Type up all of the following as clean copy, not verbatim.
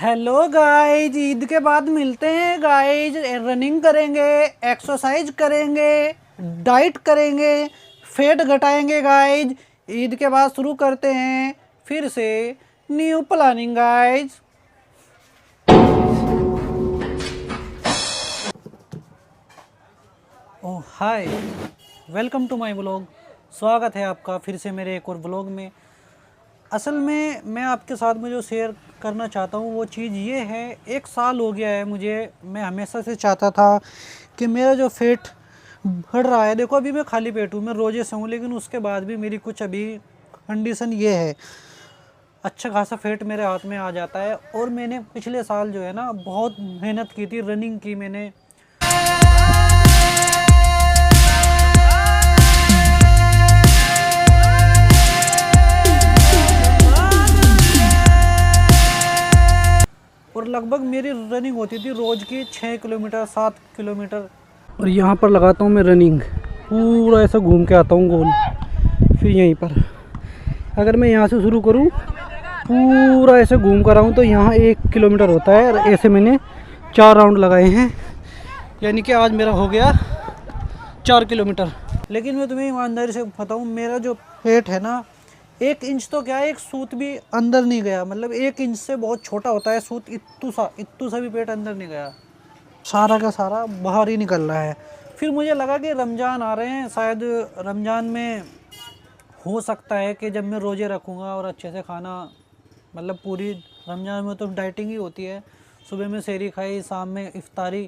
Hello guys, Eid के बाद मिलते हैं गाइज। रनिंग करेंगे, एक्सरसाइज करेंगे, डाइट करेंगे, फैट घटाएंगे गाइज। ईद के बाद शुरू करते हैं फिर से new planning guys. Oh hi, welcome to my blog. स्वागत है आपका फिर से मेरे एक और ब्लॉग में। असल में मैं आपके साथ में जो शेयर करना चाहता हूँ वो चीज़ ये है, 1 साल हो गया है मैं हमेशा से चाहता था कि मेरा जो फैट बढ़ रहा है। देखो अभी मैं खाली पेट हूँ, मैं रोजे से हूँ, लेकिन उसके बाद भी मेरी कुछ अभी कंडीशन ये है, अच्छा खासा फैट मेरे हाथ में आ जाता है। और मैंने पिछले साल जो है ना बहुत मेहनत की थी, रनिंग की मैंने। और लगभग मेरी रनिंग होती थी रोज़ की 6 किलोमीटर 7 किलोमीटर। और यहाँ पर लगाता हूँ मैं रनिंग, पूरा ऐसा घूम के आता हूँ गोल। फिर यहीं पर अगर मैं यहाँ से शुरू करूँ, पूरा ऐसे घूम कर आऊँ तो यहाँ 1 किलोमीटर होता है। और ऐसे मैंने 4 राउंड लगाए हैं, यानी कि आज मेरा हो गया 4 किलोमीटर। लेकिन मैं तुम्हें ईमानदारी से बताऊँ, मेरा जो पेट है ना, 1 इंच तो क्या, एक सूत भी अंदर नहीं गया। मतलब 1 इंच से बहुत छोटा होता है सूत, इत्तू सा भी पेट अंदर नहीं गया, सारा का सारा बाहर ही निकल रहा है। फिर मुझे लगा कि रमज़ान आ रहे हैं, शायद रमज़ान में हो सकता है कि जब मैं रोज़े रखूँगा और अच्छे से खाना, मतलब पूरी रमज़ान में तो डाइटिंग ही होती है, सुबह में सेहरी खाई, शाम में इफ्तारी,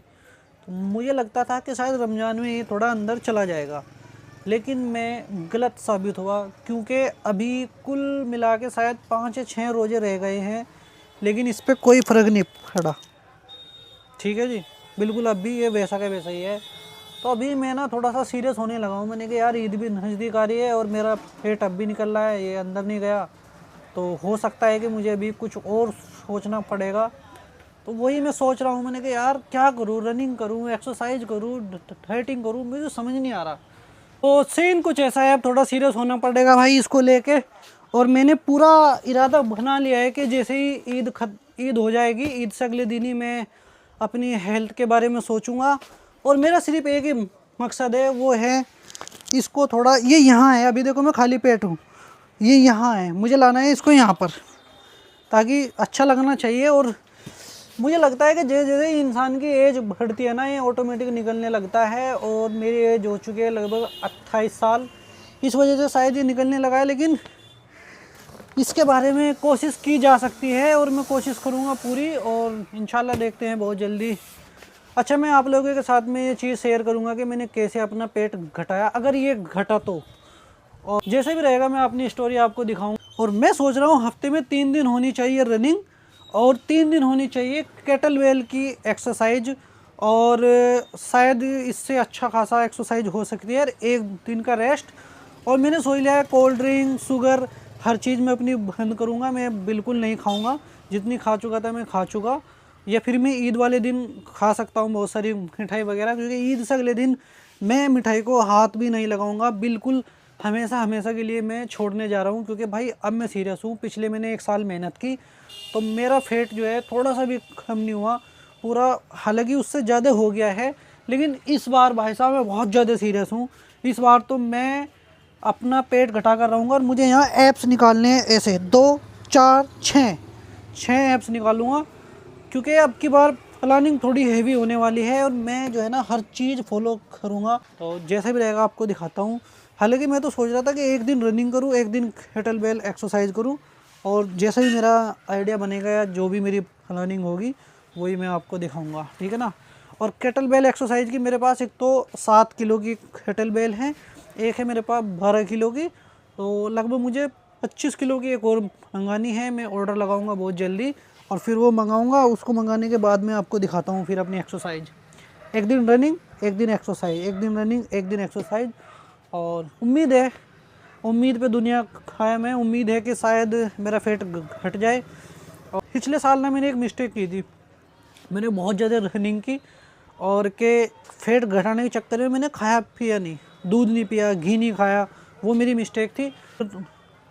तो मुझे लगता था कि शायद रमज़ान में ये थोड़ा अंदर चला जाएगा। लेकिन मैं गलत साबित हुआ, क्योंकि अभी कुल मिला के शायद 5 या 6 रोज़े रह गए हैं, लेकिन इस पर कोई फ़र्क नहीं पड़ा। ठीक है जी, बिल्कुल अब भी ये वैसा का वैसा ही है। तो अभी मैं ना थोड़ा सा सीरियस होने लगा हूँ। मैंने कहा यार ईद भी नज़दीक आ रही है और मेरा पेट अब भी निकल रहा है, ये अंदर नहीं गया, तो हो सकता है कि मुझे अभी कुछ और सोचना पड़ेगा। तो वही मैं सोच रहा हूँ, मैंने कहा यार क्या करूँ, रनिंग करूँ, एक्सरसाइज करूँ, डाइटिंग करूँ, मुझे समझ नहीं आ रहा। तो सीन कुछ ऐसा है, अब थोड़ा सीरियस होना पड़ेगा भाई इसको लेके। और मैंने पूरा इरादा बना लिया है कि जैसे ही ईद हो जाएगी, ईद से अगले दिन ही मैं अपनी हेल्थ के बारे में सोचूंगा। और मेरा सिर्फ एक ही मकसद है, वो है इसको थोड़ा, ये यहाँ है, अभी देखो मैं खाली पेट हूँ, ये यहाँ है, मुझे लाना है इसको यहाँ पर, ताकि अच्छा लगना चाहिए। और मुझे लगता है कि जैसे जैसे इंसान की एज बढ़ती है ना, ये ऑटोमेटिक निकलने लगता है। और मेरी एज हो चुकी है लगभग 28 साल, इस वजह से शायद ये निकलने लगा है। लेकिन इसके बारे में कोशिश की जा सकती है और मैं कोशिश करूँगा पूरी, और इंशाल्लाह देखते हैं बहुत जल्दी। अच्छा, मैं आप लोगों के साथ में ये चीज़ शेयर करूँगा कि मैंने कैसे अपना पेट घटाया, अगर ये घटा तो। और जैसे भी रहेगा मैं अपनी स्टोरी आपको दिखाऊँगा। और मैं सोच रहा हूँ हफ्ते में 3 दिन होनी चाहिए रनिंग, और 3 दिन होनी चाहिए केटल बेल की एक्सरसाइज। और शायद इससे अच्छा खासा एक्सरसाइज हो सकती है, 1 दिन का रेस्ट। और मैंने सोच लिया है कोल्ड ड्रिंक, शुगर, हर चीज़ मैं अपनी बंद करूँगा, मैं बिल्कुल नहीं खाऊँगा। जितनी खा चुका था मैं खा चुका, या फिर मैं ईद वाले दिन खा सकता हूँ बहुत सारी मिठाई वगैरह, क्योंकि ईद से अगले दिन मैं मिठाई को हाथ भी नहीं लगाऊँगा बिल्कुल। हमेशा के लिए मैं छोड़ने जा रहा हूँ, क्योंकि भाई अब मैं सीरियस हूँ। पिछले मैंने 1 साल मेहनत की, तो मेरा फेट जो है थोड़ा सा भी कम नहीं हुआ, पूरा, हालांकि उससे ज़्यादा हो गया है। लेकिन इस बार भाई साहब मैं बहुत ज़्यादा सीरियस हूँ। इस बार तो मैं अपना पेट घटा कर रहूँगा। और मुझे यहाँ एप्स निकालने हैं, ऐसे 2 4 6 एप्स निकालूँगा, क्योंकि अब की बार प्लानिंग थोड़ी हैवी होने वाली है। और मैं जो है ना हर चीज़ फॉलो करूँगा, तो जैसे भी रहेगा आपको दिखाता हूँ। हालांकि मैं तो सोच रहा था कि 1 दिन रनिंग करूँ, 1 दिन केटल बेल एक्सरसाइज करूँ, और जैसे भी मेरा आइडिया बनेगा या जो भी मेरी प्लानिंग होगी वही मैं आपको दिखाऊंगा, ठीक है ना। और केटल बेल एक्सरसाइज की मेरे पास एक तो 7 किलो की केटल बेल है, एक है मेरे पास 12 किलो की, तो लगभग मुझे 25 किलो की एक और मंगानी है। मैं ऑर्डर लगाऊंगा बहुत जल्दी, और फिर वो मंगाऊंगा। उसको मंगाने के बाद मैं आपको दिखाता हूँ फिर अपनी एक्सरसाइज। 1 दिन रनिंग, 1 दिन एक्सरसाइज, 1 दिन रनिंग, 1 दिन एक्सरसाइज। और उम्मीद पे दुनिया कायम है। उम्मीद है कि शायद मेरा फेट घट जाए। और पिछले साल ना मैंने एक मिस्टेक की थी, मैंने बहुत ज़्यादा रनिंग की, और के फेट घटाने के चक्कर में मैंने खाया पिया नहीं, दूध नहीं पिया, घी नहीं खाया, वो मेरी मिस्टेक थी।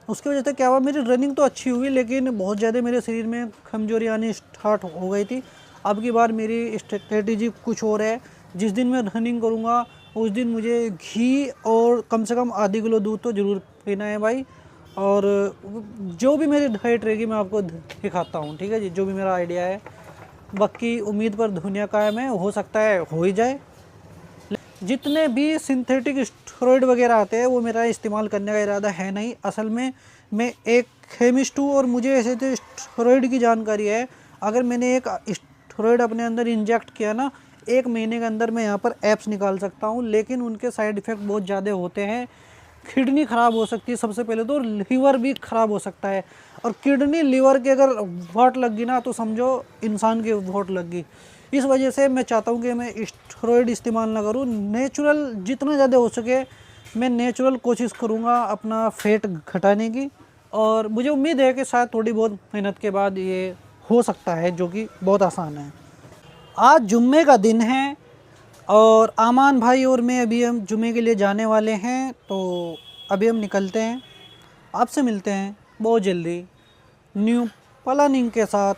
उसकी वजह से क्या हुआ, मेरी रनिंग तो अच्छी हुई लेकिन बहुत ज़्यादा मेरे शरीर में कमजोरी आनी स्टार्ट हो गई थी। अब की बार मेरी स्ट्रेटेजी कुछ और है। जिस दिन मैं रनिंग करूँगा उस दिन मुझे घी और कम से कम आधी किलो दूध तो ज़रूर पीना है भाई। और जो भी मेरी डाइट रहेगी मैं आपको दिखाता हूँ, ठीक है जी, जो भी मेरा आइडिया है। बाकी उम्मीद पर दुनिया कायम है, हो सकता है हो ही जाए। जितने भी सिंथेटिक स्टेरॉइड वगैरह आते हैं वो मेरा इस्तेमाल करने का इरादा है नहीं। असल में मैं एक केमिस्ट हूँ और मुझे ऐसे तो स्टेरॉइड की जानकारी है। अगर मैंने एक स्टेरॉइड अपने अंदर इंजेक्ट किया ना, 1 महीने के अंदर मैं यहाँ पर एप्स निकाल सकता हूँ, लेकिन उनके साइड इफ़ेक्ट बहुत ज़्यादा होते हैं। किडनी ख़राब हो सकती है सबसे पहले तो, लीवर भी ख़राब हो सकता है। और किडनी लीवर के अगर वाट लग गई ना तो समझो इंसान की वाट लग गई। इस वजह से मैं चाहता हूँ कि मैं स्टेरॉइड इस्तेमाल ना करूँ। नेचुरल जितना ज़्यादा हो सके मैं नेचुरल कोशिश करूँगा अपना फैट घटाने की। और मुझे उम्मीद है कि शायद थोड़ी बहुत मेहनत के बाद ये हो सकता है, जो कि बहुत आसान है। आज जुम्मे का दिन है और आमान भाई और मैं अभी हम जुम्मे के लिए जाने वाले हैं, तो अभी हम निकलते हैं। आपसे मिलते हैं बहुत जल्दी न्यू प्लानिंग के साथ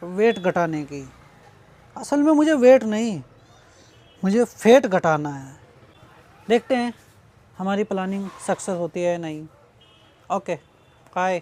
वेट घटाने की। असल में मुझे वेट नहीं, मुझे फैट घटाना है। देखते हैं हमारी प्लानिंग सक्सेस होती है या नहीं। Okay, bye.